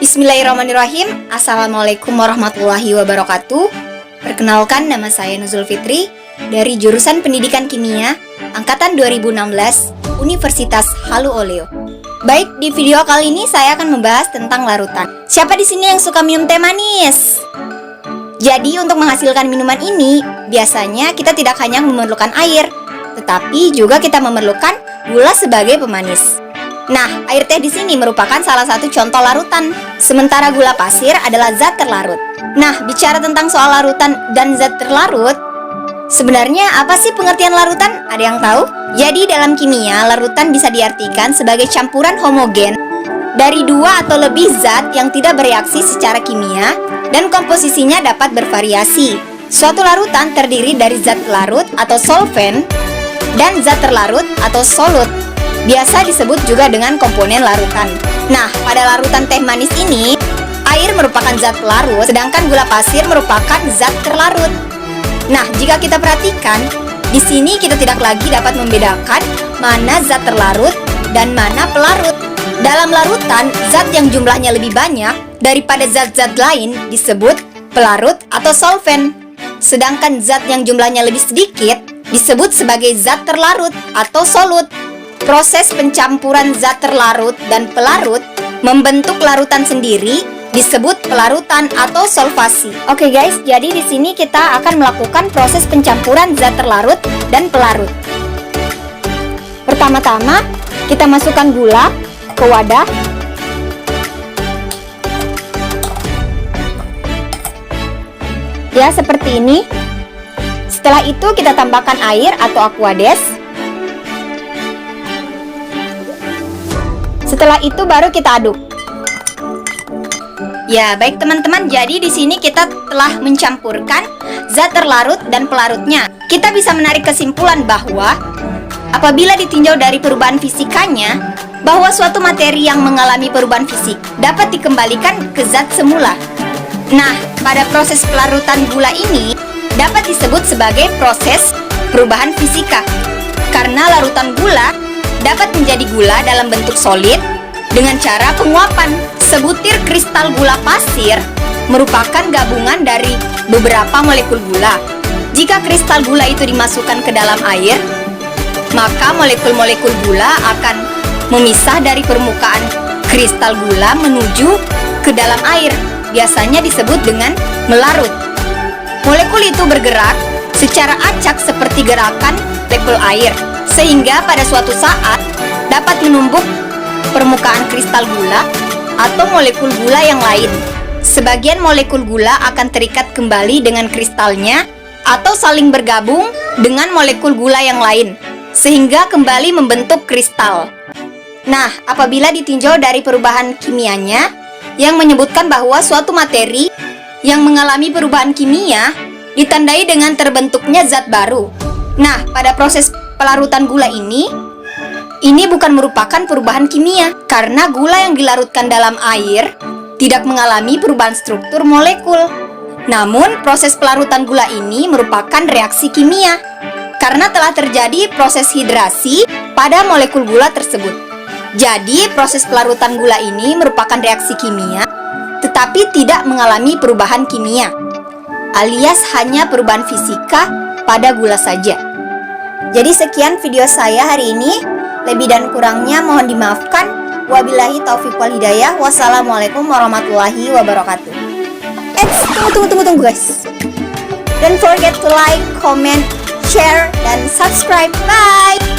Bismillahirrahmanirrahim. Assalamualaikum warahmatullahi wabarakatuh. Perkenalkan, nama saya Nuzul Fitri dari jurusan Pendidikan Kimia angkatan 2016 Universitas Halu Oleo. Baik, di video kali ini saya akan membahas tentang larutan. Siapa di sini yang suka minum teh manis? Jadi untuk menghasilkan minuman ini, biasanya kita tidak hanya memerlukan air, tetapi juga kita memerlukan gula sebagai pemanis. Nah, air teh di sini merupakan salah satu contoh larutan, sementara gula pasir adalah zat terlarut. Nah, bicara tentang soal larutan dan zat terlarut, sebenarnya apa sih pengertian larutan? Ada yang tahu? Jadi dalam kimia, larutan bisa diartikan sebagai campuran homogen dari dua atau lebih zat yang tidak bereaksi secara kimia dan komposisinya dapat bervariasi. Suatu larutan terdiri dari zat larut atau solvent dan zat terlarut atau solut. Biasa disebut juga dengan komponen larutan. Nah, pada larutan teh manis ini, air merupakan zat pelarut, sedangkan gula pasir merupakan zat terlarut. Nah, jika kita perhatikan, di sini kita tidak lagi dapat membedakan mana zat terlarut dan mana pelarut. Dalam larutan, zat yang jumlahnya lebih banyak daripada zat-zat lain disebut pelarut atau solvent. Sedangkan zat yang jumlahnya lebih sedikit disebut sebagai zat terlarut atau solut. Proses pencampuran zat terlarut dan pelarut membentuk larutan sendiri disebut pelarutan atau solvasi. Oke guys, jadi di sini kita akan melakukan proses pencampuran zat terlarut dan pelarut. Pertama-tama, kita masukkan gula ke wadah. Ya, seperti ini. Setelah itu kita tambahkan air atau aquades. Setelah itu baru kita aduk. Ya, baik teman-teman, jadi di sini kita telah mencampurkan zat terlarut dan pelarutnya. Kita bisa menarik kesimpulan bahwa apabila ditinjau dari perubahan fisikanya, bahwa suatu materi yang mengalami perubahan fisik dapat dikembalikan ke zat semula. Nah, pada proses pelarutan gula ini dapat disebut sebagai proses perubahan fisika. Karena larutan gula dapat menjadi gula dalam bentuk solid dengan cara penguapan. Sebutir kristal gula pasir merupakan gabungan dari beberapa molekul gula. Jika kristal gula itu dimasukkan ke dalam air, maka molekul-molekul gula akan memisah dari permukaan kristal gula menuju ke dalam air. Biasanya disebut dengan melarut. Molekul itu bergerak secara acak seperti gerakan molekul air, sehingga pada suatu saat dapat menumbuk permukaan kristal gula atau molekul gula yang lain. Sebagian molekul gula akan terikat kembali dengan kristalnya atau saling bergabung dengan molekul gula yang lain, sehingga kembali membentuk kristal. Nah, apabila ditinjau dari perubahan kimianya yang menyebutkan bahwa suatu materi yang mengalami perubahan kimia ditandai dengan terbentuknya zat baru. Nah, pada proses pelarutan gula ini bukan merupakan perubahan kimia, karena gula yang dilarutkan dalam air tidak mengalami perubahan struktur molekul. Namun, proses pelarutan gula ini merupakan reaksi kimia, karena telah terjadi proses hidrasi pada molekul gula tersebut. Jadi, proses pelarutan gula ini merupakan reaksi kimia, tetapi tidak mengalami perubahan kimia, alias hanya perubahan fisika pada gula saja. Jadi sekian video saya hari ini. Lebih dan kurangnya mohon dimaafkan. Wabillahi taufiq wal hidayah. Wassalamualaikum warahmatullahi wabarakatuh. Tunggu guys. Don't forget to like, comment, share, dan subscribe. Bye!